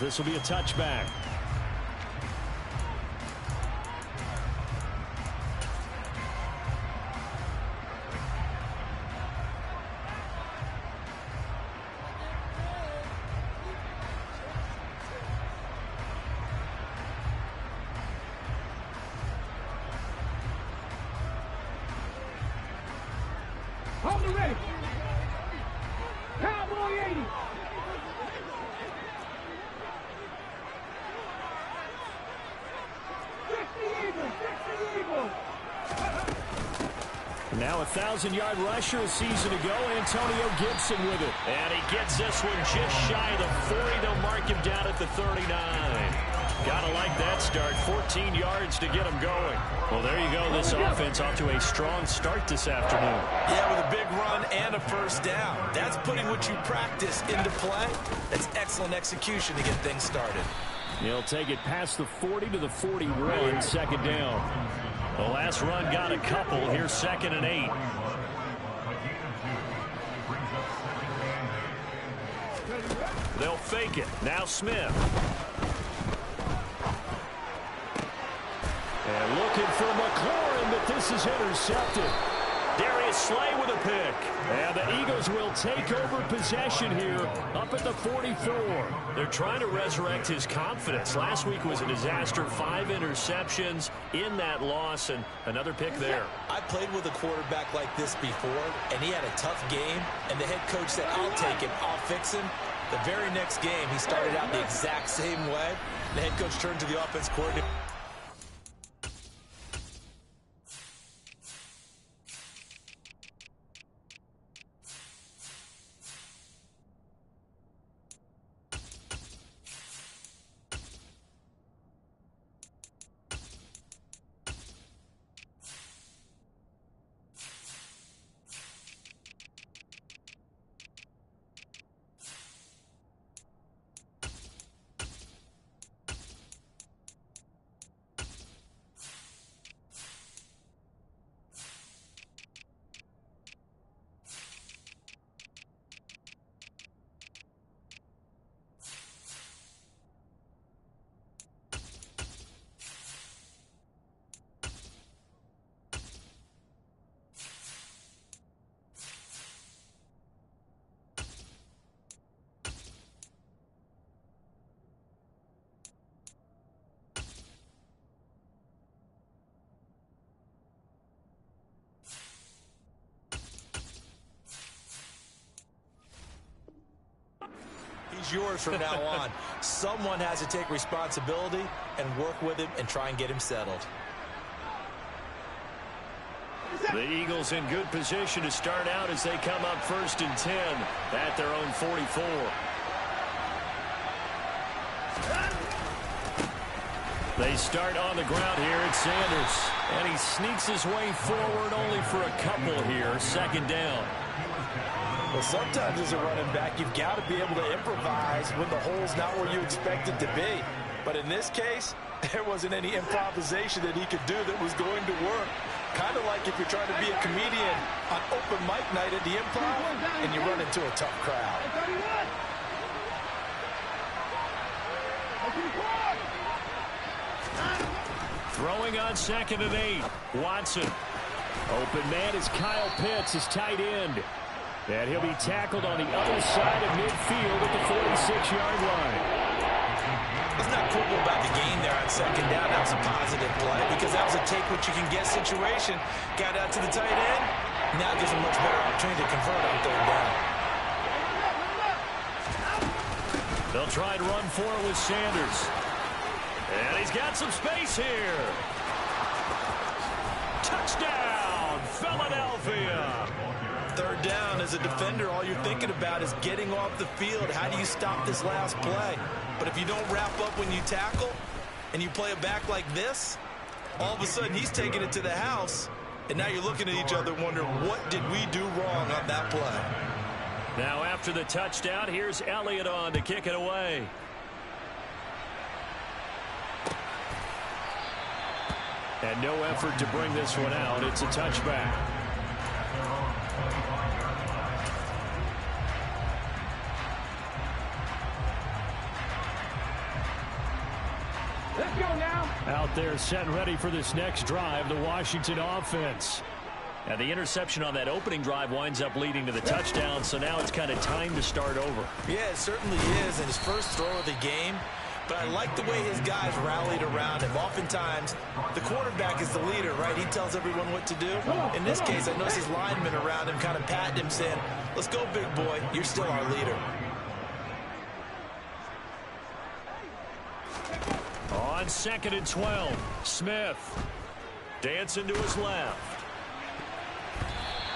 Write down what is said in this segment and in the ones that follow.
This will be a touchback. Hold it ready. Cowboy 80. Now a 1,000-yard rusher a season ago, Antonio Gibson with it. And he gets this one just shy of the 40. They'll mark him down at the 39. Gotta like that start. 14 yards to get him going. Well, there you go. This offense off to a strong start this afternoon. Yeah, with a big run and a first down. That's putting what you practice into play. That's excellent execution to get things started. He'll take it past the 40 to the 41, second down. The last run got a couple. Here's 2nd and 8. They'll fake it. Now Smith. And looking for McLaurin, but this is intercepted. Darius Slay with a pick. And the Eagles will take over possession here up at the 44. They're trying to resurrect his confidence. Last week was a disaster. 5 interceptions in that loss, and another pick there. I played with a quarterback like this before, and he had a tough game, and the head coach said, I'll take him, I'll fix him. The very next game, he started out the exact same way. The head coach turned to the offense coordinator. Yours from now on. Someone has to take responsibility and work with him and try and get him settled. The Eagles in good position to start out as they come up 1st and 10 at their own 44. They start on the ground here at Sanders, and he sneaks his way forward only for a couple here. 2nd down. Well, sometimes as a running back, you've got to be able to improvise when the hole's not where you expect it to be. But in this case, there wasn't any improvisation that he could do that was going to work. Kind of like if you're trying to be a comedian on open mic night at the Improv and you run into a tough crowd. Throwing on 2nd and 8. Watson. Open man is Kyle Pitts, his tight end. And he'll be tackled on the other side of midfield at the 46-yard line. Let's not quibble about the gain there on 2nd down. That was a positive play because that was a take-what-you-can-get situation. Got out to the tight end. Now gives him a much better opportunity to convert on 3rd down. They'll try and run for it with Sanders. And he's got some space here. Touchdown, Philadelphia. 3rd down as a defender, all you're thinking about is getting off the field. How do you stop this last play? But if you don't wrap up when you tackle and you play it back like this, all of a sudden he's taking it to the house, and now you're looking at each other wondering, what did we do wrong on that play? Now after the touchdown, here's Elliott on to kick it away. And no effort to bring this one out. It's a touchback. Let's go now. Out there set and ready for this next drive, the Washington offense. Now the interception on that opening drive winds up leading to the touchdown, so now it's kind of time to start over. Yeah, it certainly is, and his first throw of the game. But I like the way his guys rallied around him. Oftentimes, the quarterback is the leader, right? He tells everyone what to do. In this case, I notice his linemen around him kind of patting him, saying, let's go, big boy. You're still our leader. On 2nd and 12, Smith dancing to his left.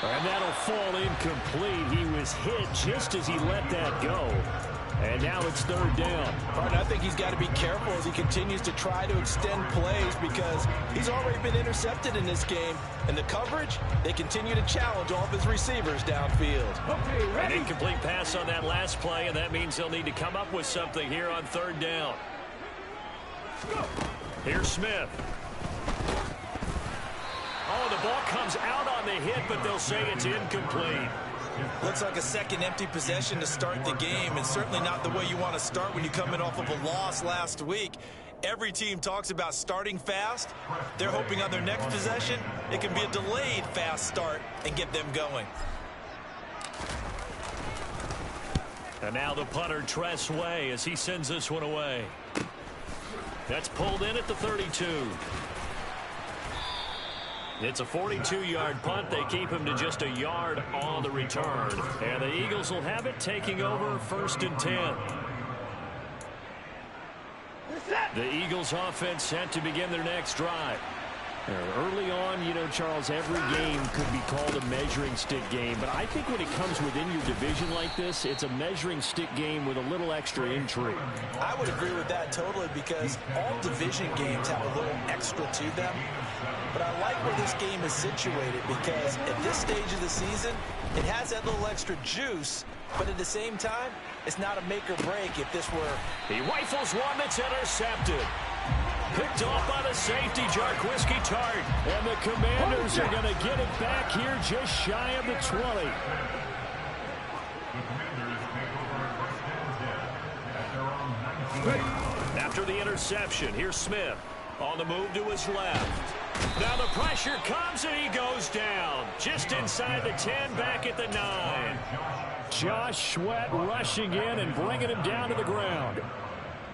And that'll fall incomplete. He was hit just as he let that go. And now it's 3rd down. Right, I think he's got to be careful as he continues to try to extend plays because he's already been intercepted in this game. And the coverage, they continue to challenge all of his receivers downfield. Okay, ready. An incomplete pass on that last play, and that means they'll need to come up with something here on 3rd down. Here's Smith. Oh, the ball comes out on the hit, but they'll say it's incomplete. Looks like a second empty possession to start the game, and certainly not the way you want to start when you're coming off of a loss last week. Every team talks about starting fast. They're hoping on their next possession, it can be a delayed fast start and get them going. And now the punter, Tress Way, as he sends this one away. That's pulled in at the 32. It's a 42-yard punt. They keep him to just a yard on the return. And the Eagles will have it, taking over 1st and 10. The Eagles offense set to begin their next drive. Early on, you know, Charles, every game could be called a measuring stick game. But I think when it comes within your division like this, it's a measuring stick game with a little extra intrigue. I would agree with that totally because all division games have a little extra to them. But I like where this game is situated because at this stage of the season, it has that little extra juice. But at the same time, it's not a make or break if this were. He rifles one that's intercepted. Picked off by the safety, Jarquiski Tart. And the Commanders are going to get it back here just shy of the 20. After the interception, here's Smith on the move to his left. Now the pressure comes and he goes down. Just inside the 10, back at the 9. Josh Sweat rushing in and bringing him down to the ground.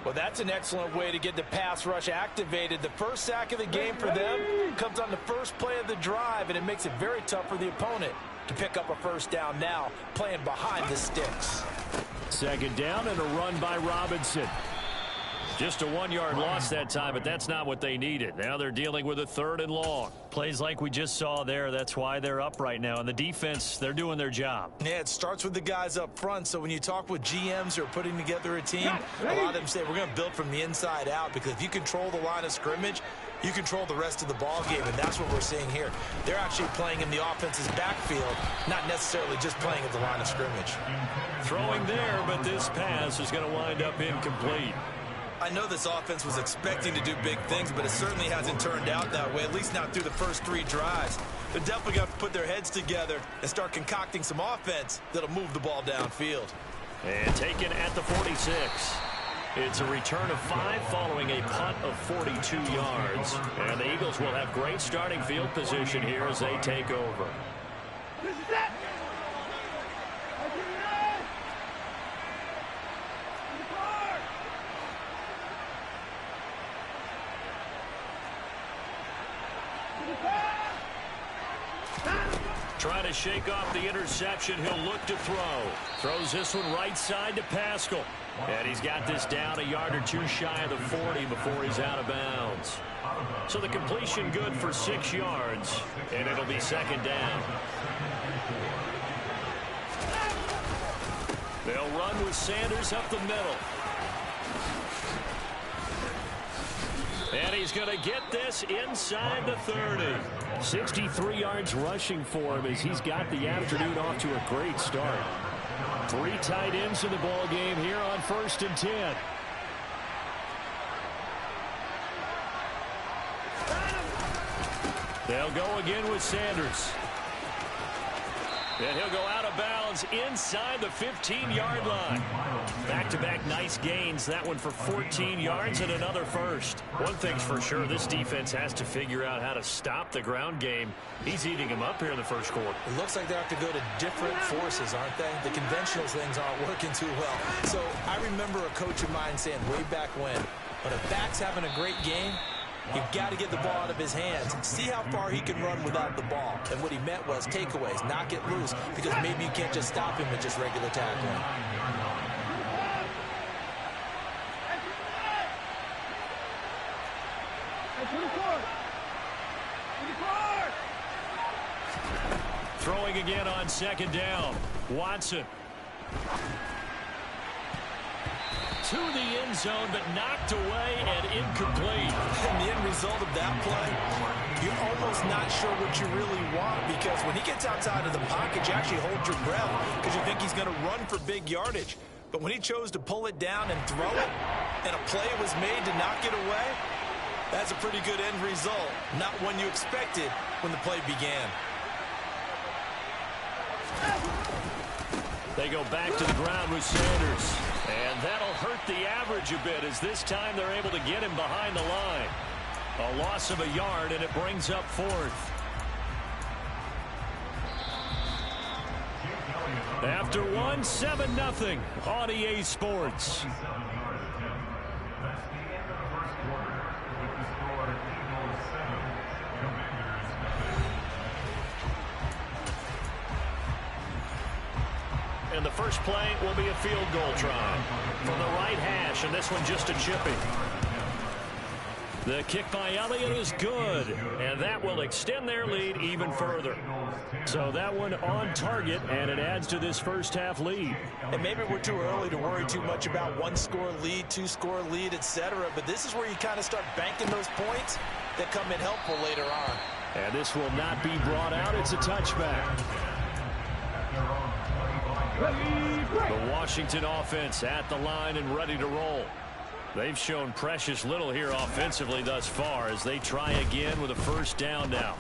Well, that's an excellent way to get the pass rush activated. The first sack of the game for them comes on the first play of the drive, and it makes it very tough for the opponent to pick up a first down now, playing behind the sticks. 2nd down and a run by Robinson. Just a 1-yard loss that time, but that's not what they needed. Now they're dealing with a 3rd and long. Plays like we just saw there, that's why they're up right now. And the defense, they're doing their job. Yeah, it starts with the guys up front. So when you talk with GMs who are putting together a team, a lot of them say we're going to build from the inside out because if you control the line of scrimmage, you control the rest of the ball game, and that's what we're seeing here. They're actually playing in the offense's backfield, not necessarily just playing at the line of scrimmage. Throwing there, but this pass is going to wind up incomplete. I know this offense was expecting to do big things, but it certainly hasn't turned out that way, at least not through the first 3 drives. They're definitely going to put their heads together and start concocting some offense that'll move the ball downfield. And taken at the 46. It's a return of 5 following a punt of 42 yards. And the Eagles will have great starting field position here as they take over. This is it. Trying to shake off the interception. He'll look to throw. Throws this one right side to Pascal. And he's got this down a yard or 2 shy of the 40 before he's out of bounds. So the completion good for 6 yards. And it'll be 2nd down. They'll run with Sanders up the middle. And he's going to get this inside the 30. 63 yards rushing for him as he's got the afternoon off to a great start. 3 tight ends in the ball game here on 1st and 10. They'll go again with Sanders. And he'll go out of bounds inside the 15-yard line. Back-to-back nice gains. That one for 14 yards and another first. One thing's for sure, this defense has to figure out how to stop the ground game. He's eating him up here in the first quarter. It looks like they have to go to different forces, aren't they? The conventional things aren't working too well. So I remember a coach of mine saying way back when a back's having a great game, you've got to get the ball out of his hands. See how far he can run without the ball. And what he meant was takeaways, knock it loose, because maybe you can't just stop him with just regular tackling. Throwing again on second down. Watson. To the end zone, but knocked away and incomplete. And the end result of that play, you're almost not sure what you really want, because when he gets outside of the pocket, you actually hold your breath because you think he's going to run for big yardage. But when he chose to pull it down and throw it, and a play was made to knock it away, that's a pretty good end result. Not one you expected when the play began. They go back to the ground with Sanders. And that'll hurt the average a bit, as this time they're able to get him behind the line. A loss of a yard, and it brings up fourth. After one, 7-0 on EA Sports. And the first play will be a field goal try from the right hash, and this one just a chipping. The kick by Elliott is good, and that will extend their lead even further. So that one on target, and it adds to this first half lead. And maybe we're too early to worry too much about one-score lead, two-score lead, etc. But this is where you kind of start banking those points that come in helpful later on. And this will not be brought out. It's a touchback. The Washington offense at the line and ready to roll. They've shown precious little here offensively thus far as they try again with a first down now.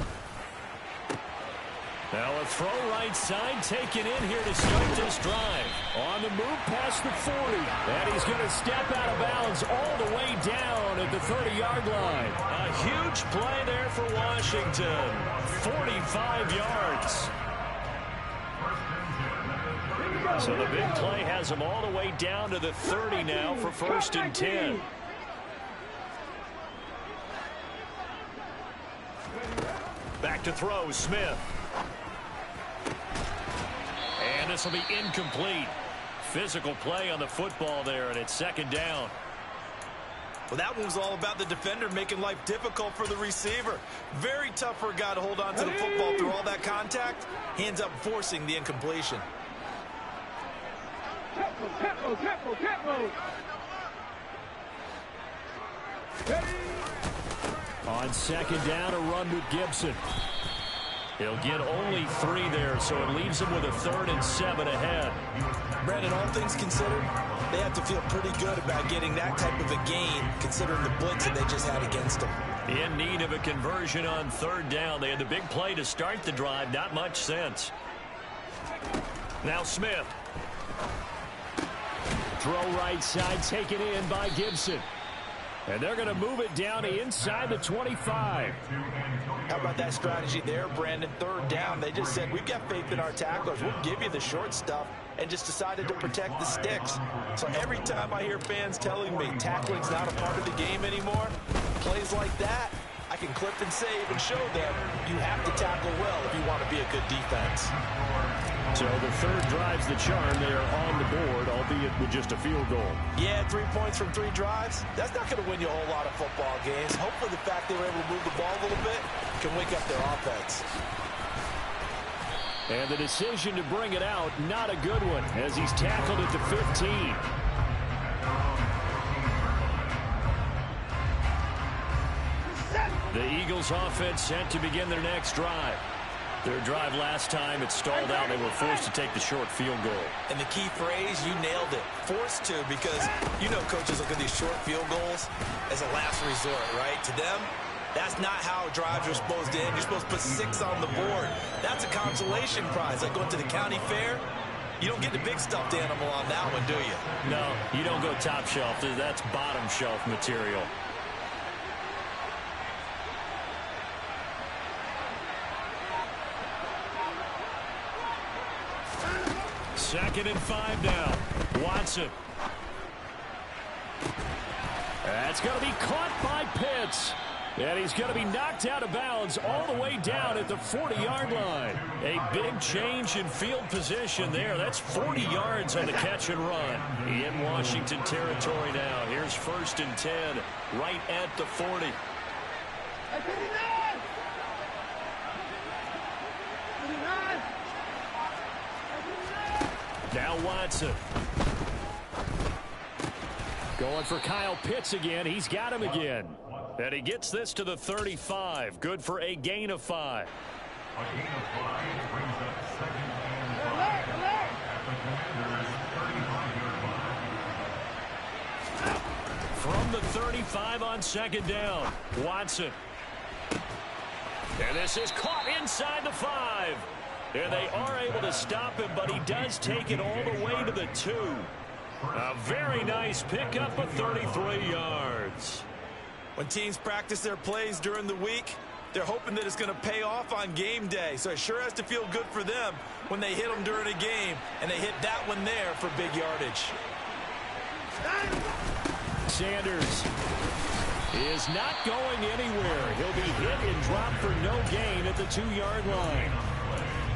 Now a throw right side taken in here to start this drive. On the move past the 40. And he's going to step out of bounds all the way down at the 30-yard line. A huge play there for Washington. 45 yards. So the big play has them all the way down to the 30 now for 1st and 10. Back to throw, Smith. And this will be incomplete. Physical play on the football there, and it's 2nd down. Well, that one was all about the defender making life difficult for the receiver. Very tough for a guy to hold on to the football through all that contact. He ends up forcing the incompletion. On 2nd down, a run with Gibson. He'll get only 3 there, so it leaves him with a 3rd and 7 ahead. Brandon, all things considered, they have to feel pretty good about getting that type of a gain, considering the blitz that they just had against them. In need of a conversion on 3rd down. They had the big play to start the drive. Not much sense. Now Smith. Throw right side taken in by Gibson. And they're going to move it down inside the 25. How about that strategy there, Brandon? 3rd down, they just said, we've got faith in our tacklers. We'll give you the short stuff, and just decided to protect the sticks. So every time I hear fans telling me tackling's not a part of the game anymore, plays like that, I can clip and save and show them you have to tackle well if you want to be a good defense. So the 3rd drives the charm. They are on the board, albeit with just a field goal. Yeah, 3 points from 3 drives. That's not going to win you a whole lot of football games. Hopefully the fact they were able to move the ball a little bit can wake up their offense. And the decision to bring it out, not a good one, as he's tackled at the 15. The Eagles offense set to begin their next drive. Their drive last time, it stalled out. They were forced to take the short field goal. And the key phrase, you nailed it. Forced to, because you know coaches look at these short field goals as a last resort, right? To them, That's not how drives are supposed to end. You're supposed to put 6 on the board. That's a consolation prize, like going to the county fair. You don't get the big stuffed animal on that one, do you? No, you don't go top shelf. That's bottom shelf material. Second and 5 now. Watson. That's going to be caught by Pitts. And he's going to be knocked out of bounds all the way down at the 40-yard line. A big change in field position there. That's 40 yards on the catch and run. In Washington territory now. Here's 1st and 10 right at the 40. Now Watson. Going for Kyle Pitts again. He's got him again. And he gets this to the 35. Good for a gain of 5. A gain of 5 brings up 2nd and 5 at the Commander's 35-yard line. From the 35 on 2nd down, Watson. And this is caught inside the 5. And they are able to stop him, but he does take it all the way to the 2. A very nice pickup of 33 yards. When teams practice their plays during the week, they're hoping that it's going to pay off on game day. So it sure has to feel good for them when they hit them during a game, and they hit that one there for big yardage. Sanders is not going anywhere. He'll be hit and dropped for no gain at the 2-yard line.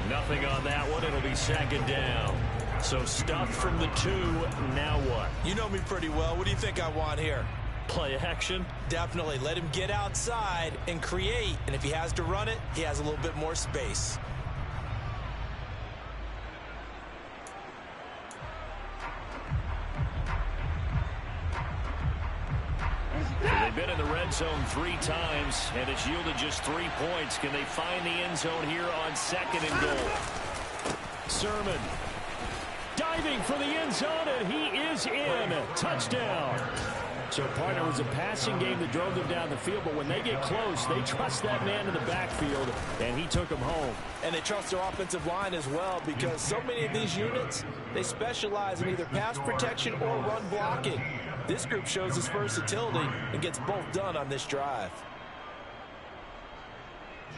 Nothing on that one. It'll be 2nd down. So stuffed from the 2. Now what? You know me pretty well. What do you think I want here? Play action? Definitely. Let him get outside and create. And if he has to run it, he has a little bit more space. They've been in the red zone 3 times, and it's yielded just 3 points. Can they find the end zone here on 2nd and goal? Sermon diving for the end zone, and he is in. Touchdown. So, partner, it was a passing game that drove them down the field, but when they get close, they trust that man in the backfield, and he took them home. And they trust their offensive line as well, because so many of these units, they specialize in either pass protection or run blocking. This group shows its versatility and gets both done on this drive.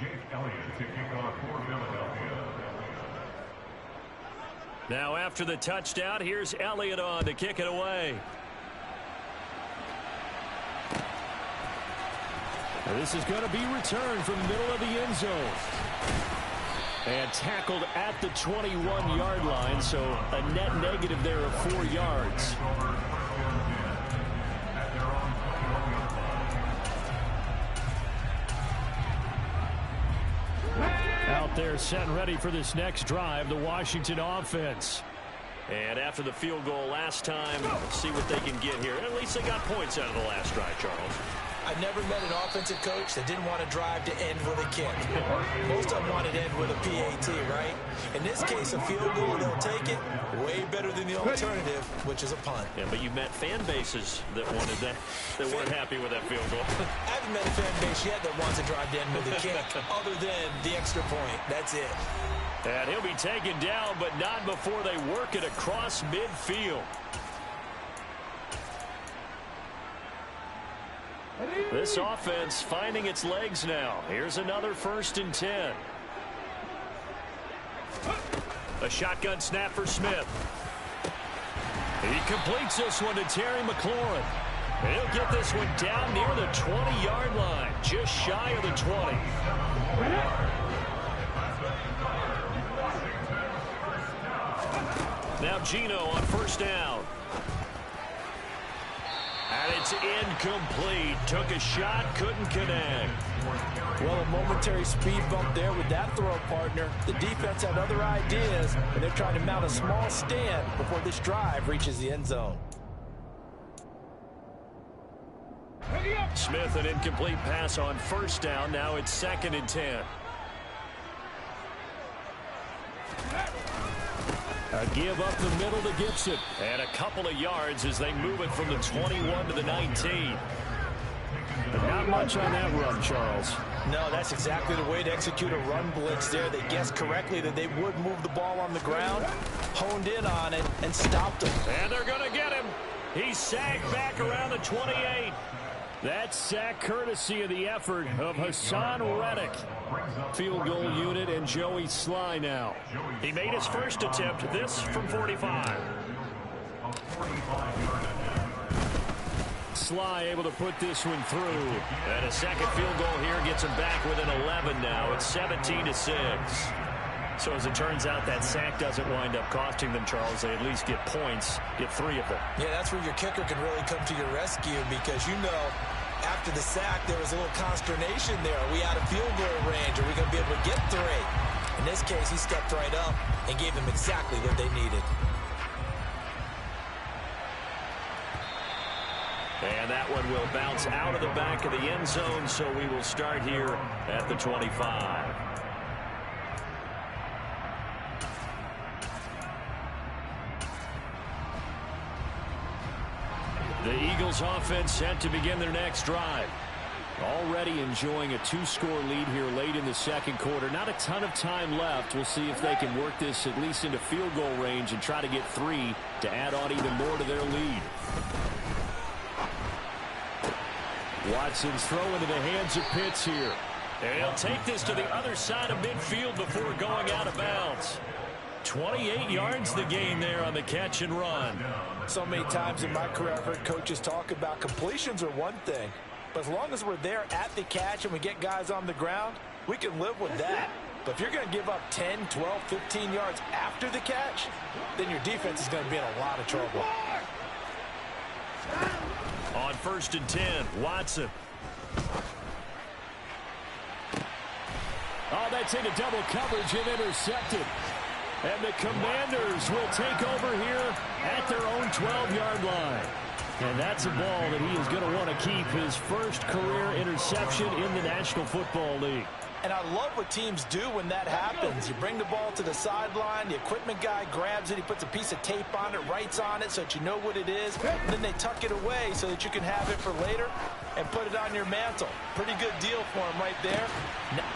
Jake Elliott to kick off for Philadelphia. Now, after the touchdown, here's Elliott on to kick it away. This is going to be returned from the middle of the end zone. And tackled at the 21-yard line, so a net negative there of 4 yards. Out there set and ready for this next drive, the Washington offense. And after the field goal last time, see what they can get here. At least they got points out of the last drive, Charles. I've never met an offensive coach that didn't want to drive to end with a kick. Most of them wanted to end with a PAT, right? In this case, a field goal, they'll take it. Way better than the alternative, which is a punt. Yeah, but you've met fan bases that wanted that, that weren't happy with that field goal. I haven't met a fan base yet that wants to drive to end with a kick, other than the extra point. That's it. And he'll be taken down, but not before they work it across midfield. This offense finding its legs now. Here's another 1st and 10. A shotgun snap for Smith. He completes this one to Terry McLaurin. And he'll get this one down near the 20-yard line, just shy of the 20. Now Gino on 1st down. And it's incomplete. Took a shot, couldn't connect. Well, a momentary speed bump there with that throw, partner. The defense had other ideas, and they're trying to mount a small stand before this drive reaches the end zone. Smith, an incomplete pass on 1st down. Now it's 2nd and 10. A give up the middle to Gibson. And a couple of yards as they move it from the 21 to the 19. But not much on that run, Charles. No, that's exactly the way to execute a run blitz there. They guessed correctly that they would move the ball on the ground, honed in on it, and stopped him. And they're going to get him. He sagged back around the 28. That sack courtesy of the effort of Hassan Reddick. Field goal unit and Joey Sly now. He made his first attempt, this from 45. Sly able to put this one through. And a second field goal here gets him back within 11 now. It's 17-6. So as it turns out, that sack doesn't wind up costing them, Charles. They at least get points, get 3 of them. Yeah, that's where your kicker can really come to your rescue because, you know, after the sack, there was a little consternation there. Are we out of field goal range? Are we going to be able to get 3? In this case, he stepped right up and gave them exactly what they needed. And that one will bounce out of the back of the end zone, so we will start here at the 25. The Eagles offense set to begin their next drive. Already enjoying a 2-score lead here late in the second quarter. Not a ton of time left. We'll see if they can work this at least into field goal range and try to get 3 to add on even more to their lead. Watson's throw into the hands of Pitts here. And he'll take this to the other side of midfield before going out of bounds. 28 yards the gain there on the catch and run. So many times in my career I've heard coaches talk about completions are one thing, but as long as we're there at the catch and we get guys on the ground, we can live with that. But if you're going to give up 10, 12, 15 yards after the catch, then your defense is going to be in a lot of trouble. On 1st and 10, Watson. Oh, that's into double coverage and intercepted. And the Commanders will take over here at their own 12-yard line. And that's a ball that he is going to want to keep, his first career interception in the National Football League. And I love what teams do when that happens. You bring the ball to the sideline, the equipment guy grabs it, he puts a piece of tape on it, writes on it so that you know what it is, and then they tuck it away so that you can have it for later and put it on your mantle. Pretty good deal for him right there.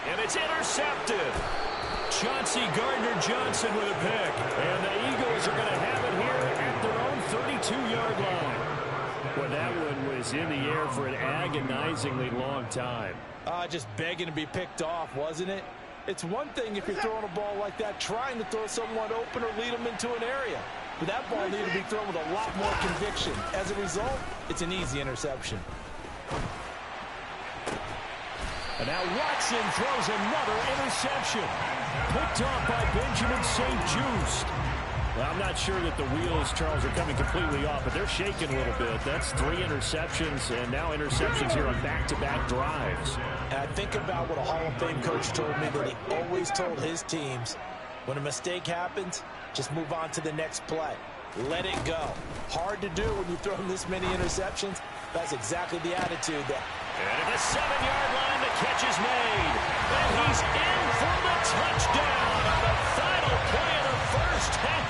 And it's intercepted. Chauncey Gardner-Johnson with a pick. And the Eagles are going to have it here at their own 32-yard line. Well, that one was in the air for an agonizingly long time. Just begging to be picked off, wasn't it? It's one thing if you're throwing a ball like that, trying to throw someone open or lead them into an area. But that ball needed to be thrown with a lot more conviction. As a result, it's an easy interception. And now Watson throws another interception. Picked off by Benjamin St-Juste. Well, I'm not sure that the wheels, Charles, are coming completely off, but they're shaking a little bit. That's 3 interceptions, and now interceptions here on back-to-back drives. And I think about what a Hall of Fame coach told me that he always told his teams, when a mistake happens, just move on to the next play. Let it go. Hard to do when you throw this many interceptions. That's exactly the attitude there. And at the 7-yard line, the catch is made. And he's in for the touchdown on the final play of the first half.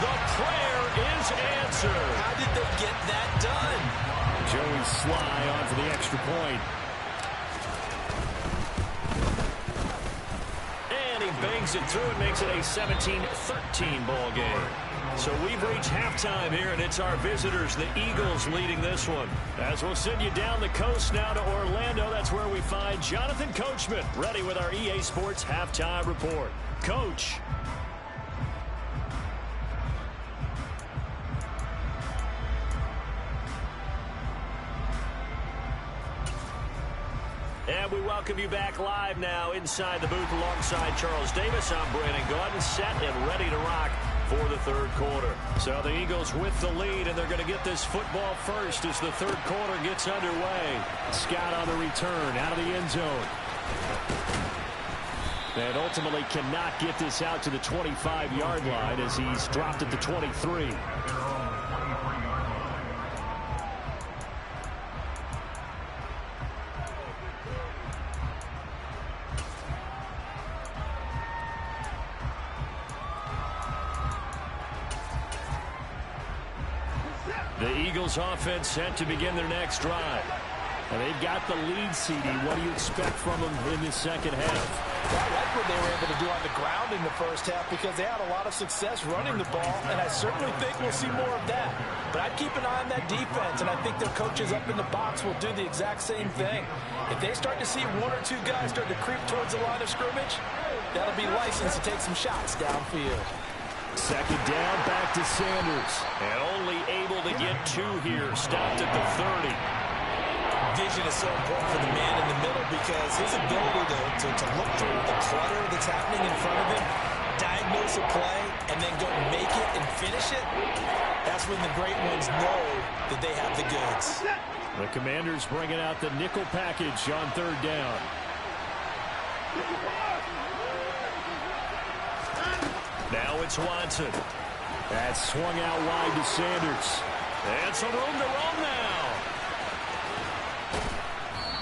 The prayer is answered. How did they get that done? Joey Sly on for the extra point. And he bangs it through and makes it a 17-13 ball game. So we've reached halftime here, and it's our visitors, the Eagles, leading this one. As we'll send you down the coast now to Orlando, that's where we find Jonathan Coachman, ready with our EA Sports Halftime Report. Coach. And we welcome you back live now inside the booth alongside Charles Davis. I'm Brandon Gordon, set and ready to rock for the third quarter. So the Eagles with the lead, and they're going to get this football first as the third quarter gets underway. Scott on the return out of the end zone. And ultimately cannot get this out to the 25-yard line as he's dropped at the 23. The Eagles offense set to begin their next drive. And they've got the lead, CD. What do you expect from them in this second half? I like what they were able to do on the ground in the first half because they had a lot of success running the ball, and I certainly think we'll see more of that. But I'd keep an eye on that defense, and I think their coaches up in the box will do the exact same thing. If they start to see one or two guys start to creep towards the line of scrimmage, that'll be license to take some shots downfield. Second down, back to Sanders. And only able to get 2 here. Stopped at the 30. Vision is so important for the man in the middle because his ability to look through the clutter that's happening in front of him, diagnose a play, and then go make it and finish it, that's when the great ones know that they have the goods. The Commanders bringing out the nickel package on third down. Now it's Watson. That's swung out wide to Sanders. And some room to run now.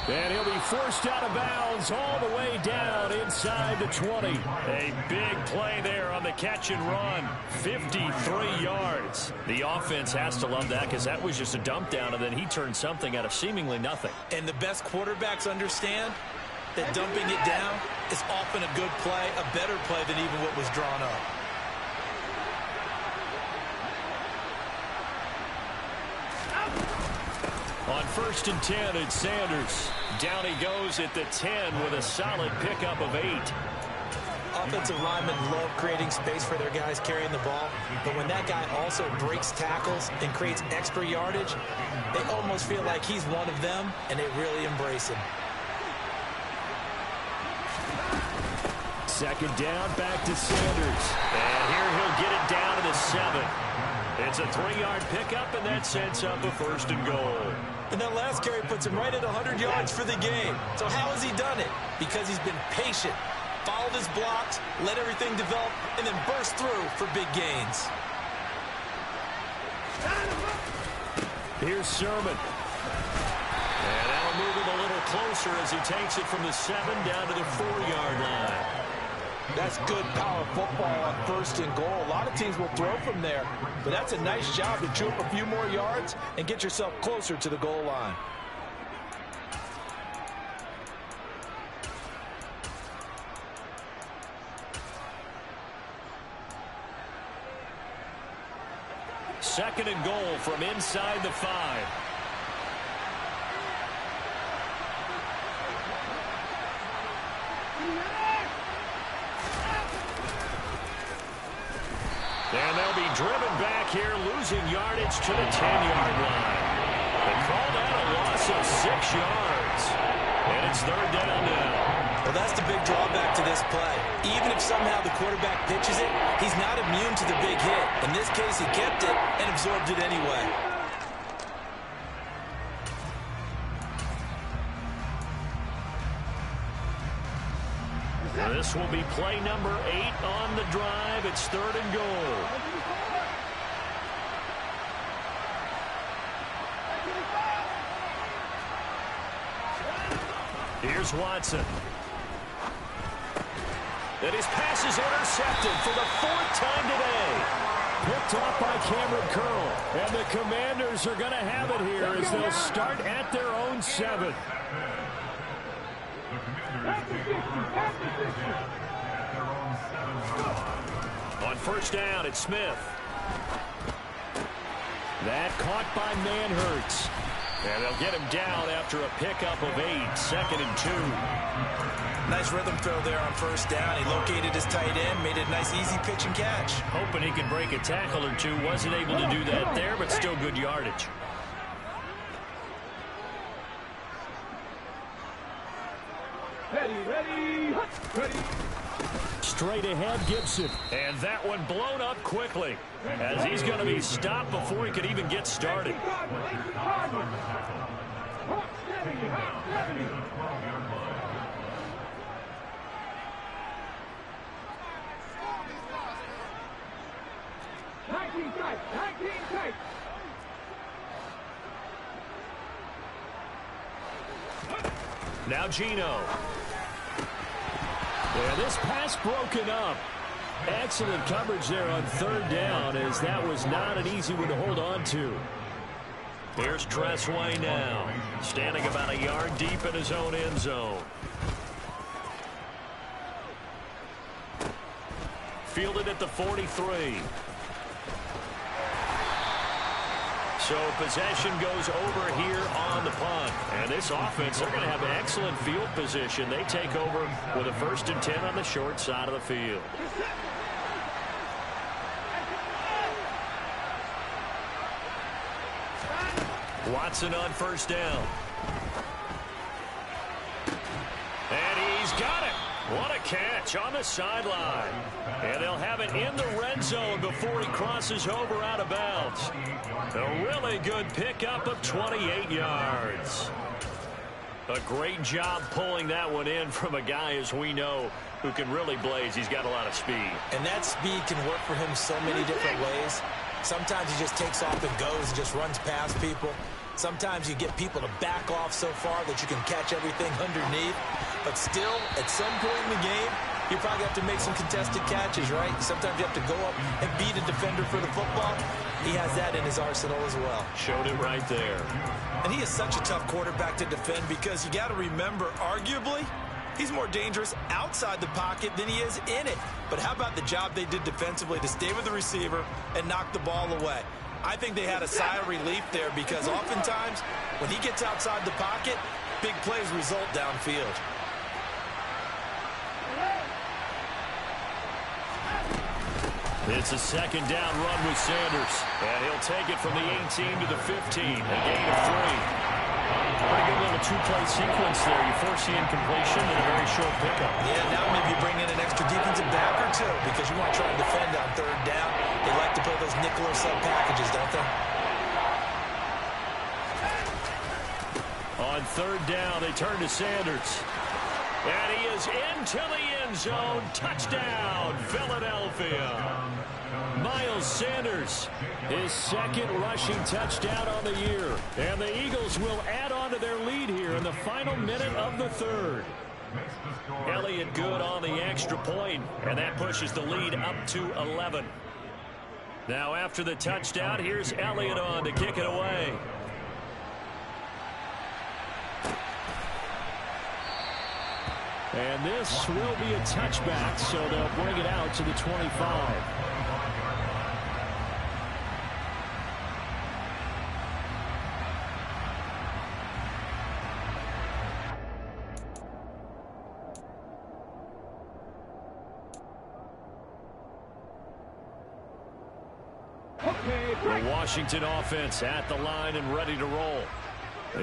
And he'll be forced out of bounds all the way down inside the 20. A big play there on the catch and run. 53 yards. The offense has to love that because that was just a dump down, and then he turned something out of seemingly nothing. And the best quarterbacks understand that dumping it down is often a good play, a better play than even what was drawn up. On 1st and 10, it's Sanders. Down he goes at the 10 with a solid pickup of 8. Offensive linemen love creating space for their guys carrying the ball, but when that guy also breaks tackles and creates extra yardage, they almost feel like he's one of them, and they really embrace him. Second down, back to Sanders. And here he'll get it down to the 7. It's a 3-yard pickup, and that sets up a 1st and goal. And that last carry puts him right at 100 yards for the game. So how has he done it? Because he's been patient, followed his blocks, let everything develop, and then burst through for big gains. Here's Sermon. And that'll move him a little closer as he takes it from the 7 down to the 4-yard line. That's good power football on 1st and goal. A lot of teams will throw from there, but that's a nice job to chew up a few more yards and get yourself closer to the goal line. Second and goal from inside the 5. And they'll be driven back here, losing yardage to the 10-yard line. They called out a loss of 6 yards. And it's 3rd down now. Well, that's the big drawback to this play. Even if somehow the quarterback pitches it, he's not immune to the big hit. In this case, he kept it and absorbed it anyway. This will be play number 8 on the drive. It's 3rd and goal. Here's Watson. And his pass is intercepted for the 4th time today. Picked off by Cameron Curl. And the Commanders are going to have it here as they'll start at their own 7. On 1st down, it's Smith. That caught by Manhurts. And they'll get him down after a pickup of 8. 2nd and 2. Nice rhythm throw there on 1st down. He located his tight end, made it a nice easy pitch and catch. Hoping he could break a tackle or two. Wasn't able to do that there, but still good yardage. Ready. Straight ahead, Gibson. And that one blown up quickly, as he's going to be stopped before he could even get started. Now Gino. Yeah, this pass broken up. Excellent coverage there on 3rd down, as that was not an easy one to hold on to. Here's Tressway now, standing about a yard deep in his own end zone. Fielded at the 43. So possession goes over here on the punt. And this offense, they're going to have excellent field position. They take over with a 1st and 10 on the short side of the field. Watson on 1st down. And he's got it. What a catch on the sideline. And they'll have it in the red zone before he crosses over out of bounds. A really good pickup of 28 yards. A great job pulling that one in from a guy, as we know, who can really blaze. He's got a lot of speed. And that speed can work for him so many different ways. Sometimes he just takes off and goes and just runs past people. Sometimes you get people to back off so far that you can catch everything underneath. But still, at some point in the game, you probably have to make some contested catches, right? Sometimes you have to go up and beat a defender for the football. He has that in his arsenal as well. Showed it right there. And he is such a tough quarterback to defend because you got to remember, arguably, he's more dangerous outside the pocket than he is in it. But how about the job they did defensively to stay with the receiver and knock the ball away? I think they had a sigh of relief there because oftentimes when he gets outside the pocket, big plays result downfield. It's a 2nd down run with Sanders. And he'll take it from the 18 to the 15. A gain of 3. Pretty good little 2-play sequence there. You force the incompletion and a very short pickup. Yeah, now maybe you bring in an extra defensive back or two because you want to try and defend on 3rd down. They like to play those nickel or sub packages, don't they? On 3rd down, they turn to Sanders. And he is into the end zone. Touchdown, Philadelphia. Miles Sanders, his 2nd rushing touchdown on the year. And the Eagles will add on to their lead here in the final minute of the 3rd. Elliott good on the extra point, and that pushes the lead up to 11. Now after the touchdown, here's Elliott on to kick it away. And this will be a touchback, so they'll bring it out to the 25. The Washington offense at the line and ready to roll.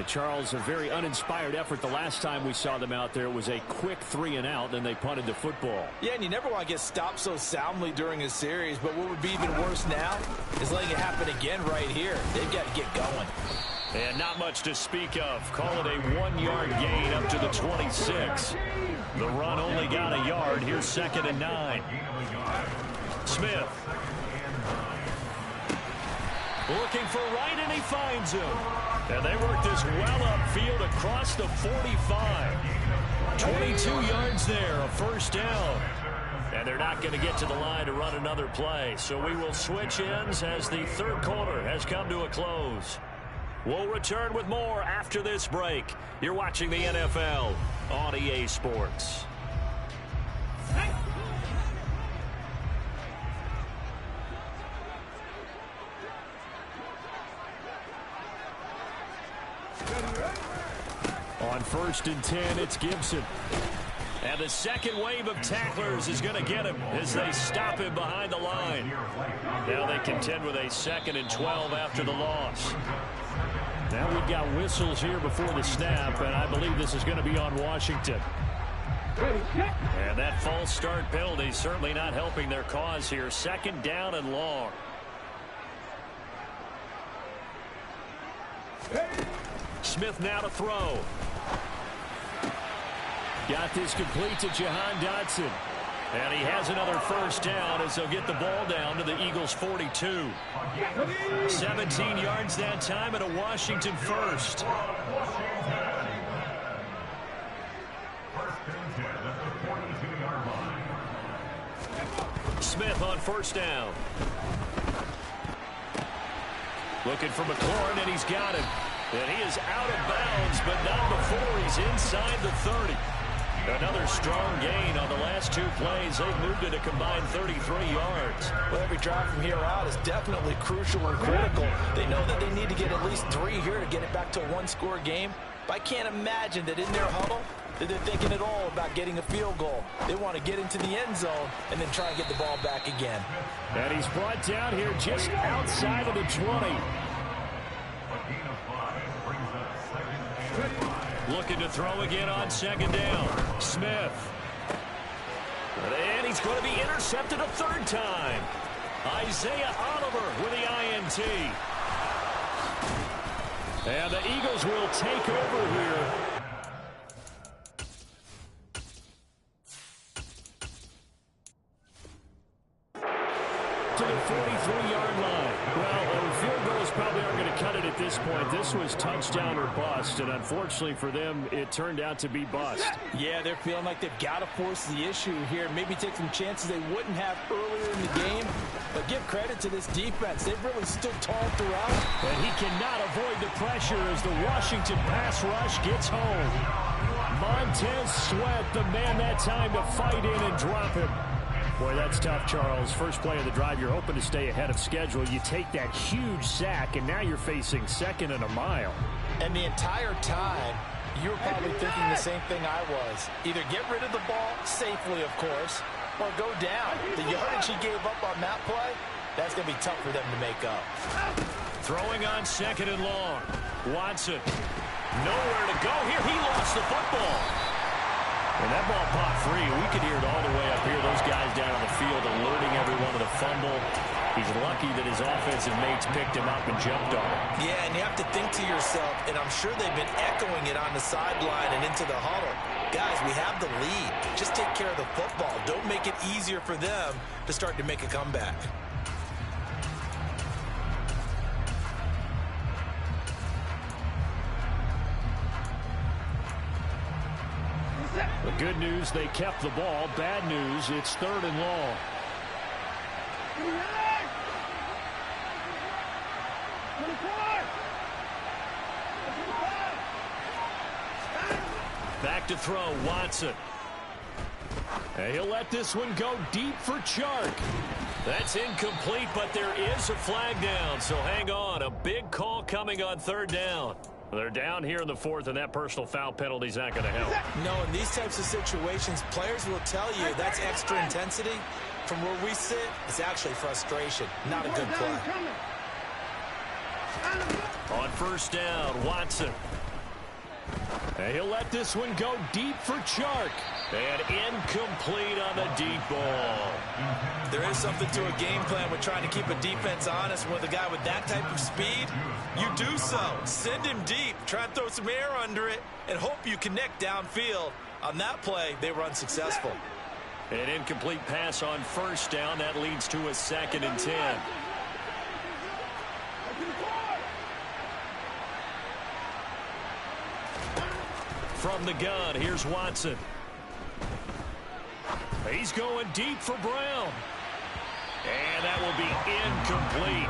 Charles, a very uninspired effort the last time we saw them out there. It was a quick 3-and-out, and they punted the football. Yeah, and you never want to get stopped so soundly during a series, but what would be even worse now is letting it happen again right here. They've got to get going. And not much to speak of. Call it a 1-yard gain up to the 26. The run only got a yard. Here's 2nd and 9. Smith. Looking for Wright, and he finds him. And they work this well upfield across the 45. 22 yards there, a 1st down. And they're not going to get to the line to run another play. So we will switch ends as the 3rd quarter has come to a close. We'll return with more after this break. You're watching the NFL on EA Sports. On 1st and 10, it's Gibson. And the 2nd wave of tacklers is going to get him as they stop him behind the line. Now they contend with a 2nd and 12 after the loss. Now we've got whistles here before the snap, and I believe this is going to be on Washington. And that false start penalty certainly not helping their cause here. 2nd down and long. Smith now to throw. Got this complete to Jahan Dotson. And he has another 1st down as they'll get the ball down to the Eagles' 42. 17 yards that time and a Washington 1st. Smith on 1st down. Looking for McLaurin, and he's got him. And he is out of bounds, but not before he's inside the 30. Another strong gain on the last 2 plays. They've moved it a combined 33 yards. Well, every drive from here out is definitely crucial and critical. They know that they need to get at least 3 here to get it back to a one-score game. But I can't imagine that in their huddle that they're thinking at all about getting a field goal. They want to get into the end zone and then try and get the ball back again. And he's brought down here just outside of the 20. Looking to throw again on second down. Smith. And he's going to be intercepted a 3rd time. Isaiah Oliver with the INT. And the Eagles will take over here. To the 43-yard line. Well, field goals probably aren't going to cut it at this point. This was touchdown or bust, and unfortunately for them, it turned out to be bust. Yeah, they're feeling like they've got to force the issue here. Maybe take some chances they wouldn't have earlier in the game. But give credit to this defense. They've really stood tall throughout. And he cannot avoid the pressure as the Washington pass rush gets home. Montez Sweat, the man that time to fight in and drop him. Boy, that's tough, Charles. First play of the drive, you're hoping to stay ahead of schedule. You take that huge sack, and now you're facing 2nd and a mile. And the entire time, you were probably thinking the same thing I was. Either get rid of the ball, safely, of course, or go down. The yardage he gave up on that play, that's going to be tough for them to make up. Throwing on 2nd and long. Watson. Nowhere to go here. He lost the football. And that ball popped free. We could hear it all the way up here. Those guys down on the field alerting everyone to the fumble. He's lucky that his offensive mates picked him up and jumped on him. Yeah, and you have to think to yourself, and I'm sure they've been echoing it on the sideline and into the huddle. Guys, we have the lead. Just take care of the football. Don't make it easier for them to start to make a comeback. The good news, they kept the ball. Bad news, it's 3rd and long. Back to throw, Watson. And he'll let this one go deep for Chark. That's incomplete, but there is a flag down, so hang on. A big call coming on 3rd down. They're down here in the 4th, and that personal foul penalty is not going to help. No, in these types of situations, players will tell you that's extra intensity. From where we sit, it's actually frustration, not a good play. On 1st down, Watson. And he'll let this one go deep for Chark. And incomplete on the deep ball. There is something to a game plan with trying to keep a defense honest. With a guy with that type of speed, you do so. Send him deep. Try and throw some air under it and hope you connect downfield. On that play, they were unsuccessful. An incomplete pass on 1st down. That leads to a 2nd and 10. From the gun, here's Watson. He's going deep for Brown. And that will be incomplete.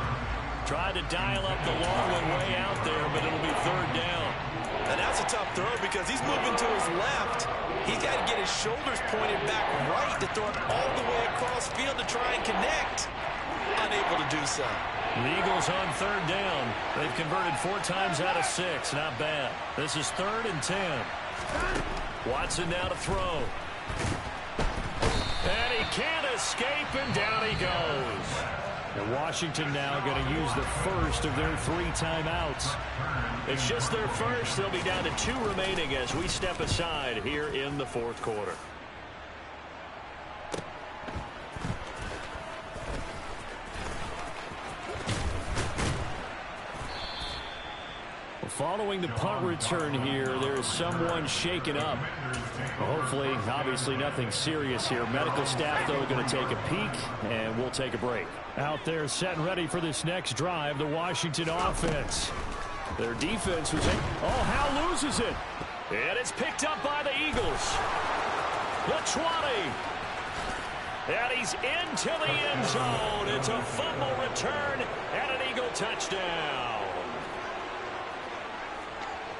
Tried to dial up the long one way out there, but it'll be 3rd down. And that's a tough throw because he's moving to his left. He's got to get his shoulders pointed back right to throw it all the way across field to try and connect. Unable to do so. The Eagles on 3rd down. They've converted 4 times out of 6. Not bad. This is 3rd and 10. Watson now to throw. And he can't escape, and down he goes. And Washington now going to use the first of their 3 timeouts. It's just their first. They'll be down to 2 remaining as we step aside here in the 4th quarter. Following the punt return here, there is someone shaken up. Hopefully, obviously nothing serious here. Medical staff, though, going to take a peek, and we'll take a break. Out there set and ready for this next drive, the Washington offense. Their defense was... Oh, Howe loses it. And it's picked up by the Eagles. The 20. And he's into the end zone. It's a fumble return and an Eagle Eagle touchdown.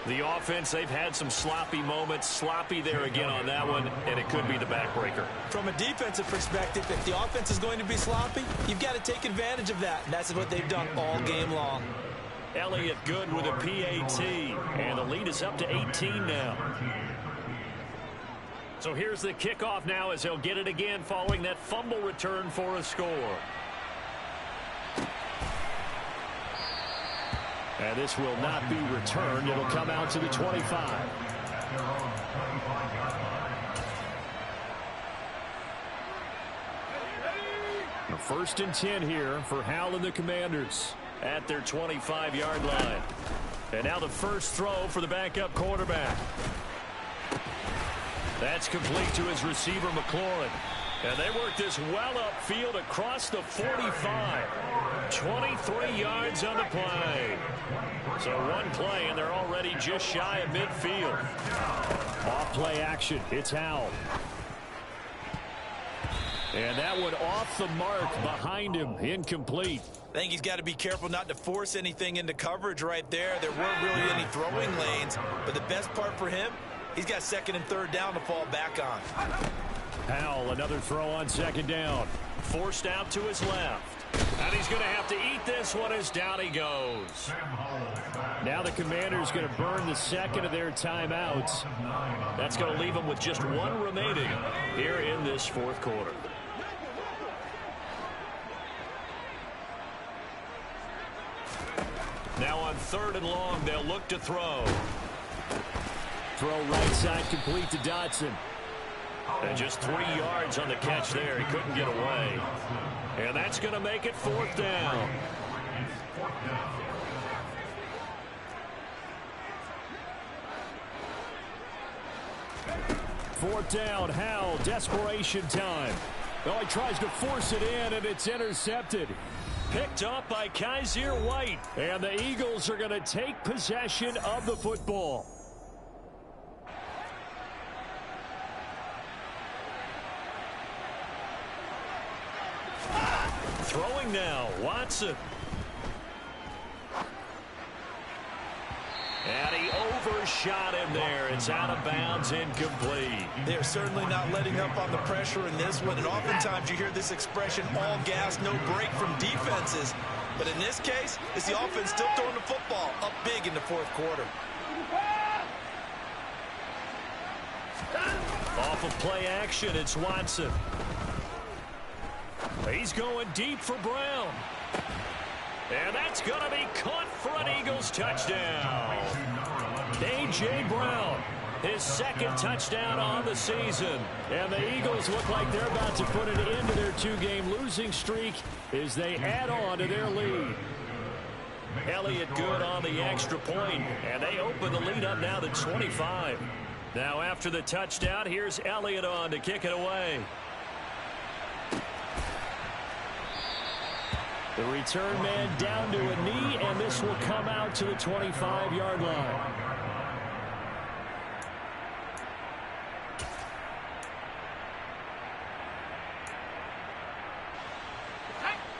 The offense, they've had some sloppy moments. Sloppy there again on that one, and it could be the backbreaker. From a defensive perspective, if the offense is going to be sloppy, you've got to take advantage of that. And that's what they've done all game long. Elliott good with a PAT, and the lead is up to 18 now. So here's the kickoff now as he'll get it again following that fumble return for a score. And this will not be returned. It'll come out to the 25. The 1st and 10 here for Howell and the Commanders at their 25-yard line. And now the first throw for the backup quarterback. That's complete to his receiver, McLaurin. And they work this well upfield across the 45. 23 yards on the play. So one play, and they're already just shy of midfield. Off play action. It's Howell. And that one off the mark behind him. Incomplete. I think he's got to be careful not to force anything into coverage right there. There weren't really any throwing lanes. But the best part for him, he's got 2nd and 3rd down to fall back on. Howell, another throw on 2nd down. Forced out to his left. And he's going to have to eat this one as down he goes. Now the Commanders going to burn the 2nd of their timeouts. That's going to leave them with just 1 remaining here in this 4th quarter. Now on 3rd and long, they'll look to throw. Throw right side complete to Dotson. And just 3 yards on the catch there. He couldn't get away. And that's going to make it 4th down. Fourth down, Howell, desperation time. Oh, he tries to force it in, and it's intercepted. Picked up by Kaiser White. And the Eagles are going to take possession of the football. Throwing now, Watson. And he overshot him there. It's out of bounds, incomplete. They're certainly not letting up on the pressure in this one. And oftentimes you hear this expression, all gas, no break from defenses. But in this case, it's the offense still throwing the football up big in the 4th quarter. Off of play action, it's Watson. He's going deep for Brown. And that's going to be caught for an Eagles touchdown. A.J. Brown, his 2nd touchdown on the season. And the Eagles look like they're about to put an end to their 2-game losing streak as they add on to their lead. Elliott good on the extra point, and they open the lead up now to 25. Now after the touchdown, here's Elliott on to kick it away. The return man down to a knee, and this will come out to the 25-yard line.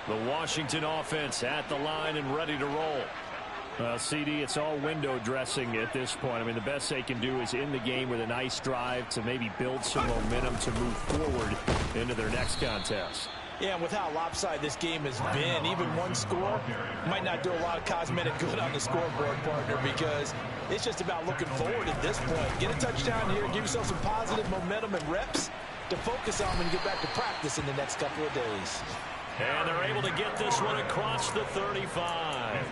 The Washington offense at the line and ready to roll. CD, it's all window dressing at this point. I mean, the best they can do is end the game with a nice drive to maybe build some momentum to move forward into their next contest. Yeah, and with how lopsided this game has been, even one score might not do a lot of cosmetic good on the scoreboard, partner, because it's just about looking forward at this point. Get a touchdown here, give yourself some positive momentum and reps to focus on when you get back to practice in the next couple of days. And they're able to get this one across the 35.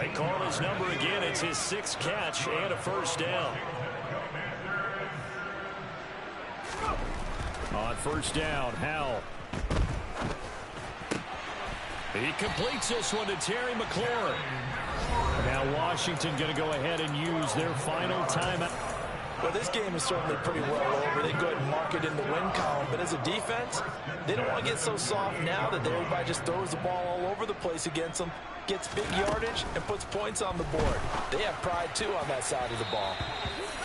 They call his number again. It's his 6th catch and a 1st down. On 1st down, Howell. He completes this one to Terry McLaurin. Now Washington going to go ahead and use their final timeout. Well, this game is certainly pretty well over. They go ahead and mark it in the win column. But as a defense, they don't want to get so soft now that everybody just throws the ball all over the place against them, gets big yardage, and puts points on the board. They have pride, too, on that side of the ball.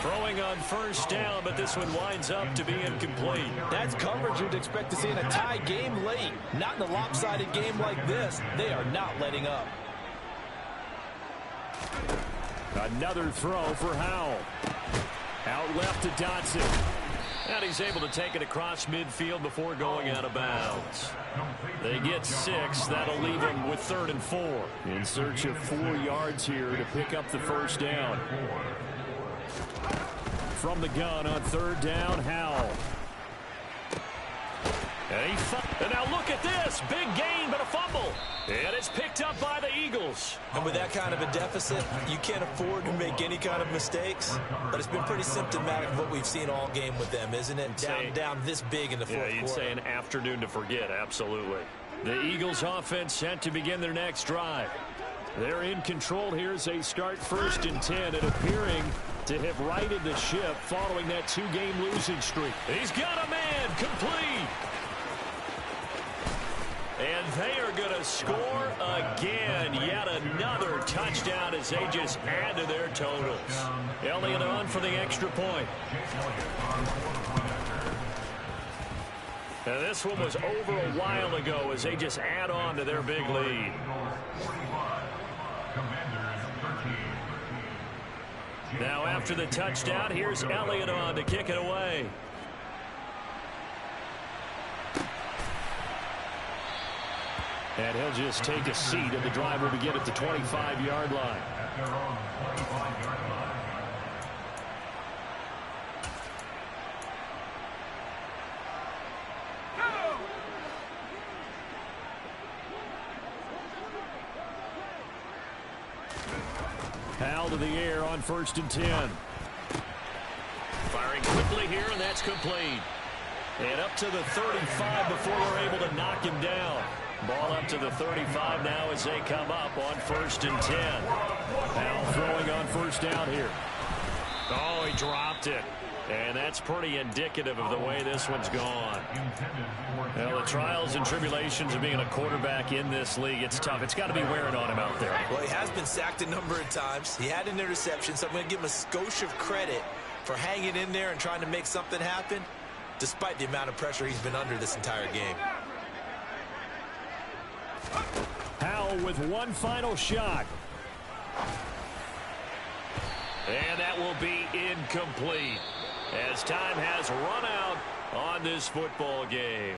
Throwing on first down, but this one winds up to be incomplete. That's coverage you'd expect to see in a tie game late. Not in a lopsided game like this. They are not letting up. Another throw for Howell. Out left to Dotson. And he's able to take it across midfield before going out of bounds. They get 6. That'll leave them with 3rd and 4. In search of 4 yards here to pick up the first down. From the gun on 3rd down, Howell. And now look at this. Big gain, but a fumble. And it's picked up by the Eagles. And with that kind of a deficit, you can't afford to make any kind of mistakes. But it's been pretty symptomatic of what we've seen all game with them, isn't it? Down this big in the fourth quarter. Yeah, you'd say an afternoon to forget, absolutely. The Eagles offense set to begin their next drive. They're in control here as they start 1st and 10 and appearing to have righted the ship following that 2-game losing streak. He's got a man complete. And they are going to score again. Yet another touchdown as they just add to their totals. Elliott on for the extra point. And this one was over a while ago as they just add on to their big lead. Now after the touchdown, here's Elliott on to kick it away. And he'll just take a seat, and the drive will begin at the 25-yard line. Howell to the air on 1st and 10. Firing quickly here, and that's complete. And up to the 35 before they're able to knock him down. Ball up to the 35 now as they come up on 1st and 10. Howell throwing on 1st down here. Oh, he dropped it. And that's pretty indicative of the way this one's gone. Well, the trials and tribulations of being a quarterback in this league, it's tough. It's got to be wearing on him out there. Well, he has been sacked a number of times. He had an interception, so I'm going to give him a skosh of credit for hanging in there and trying to make something happen, despite the amount of pressure he's been under this entire game. Howell with one final shot. And that will be incomplete as time has run out on this football game.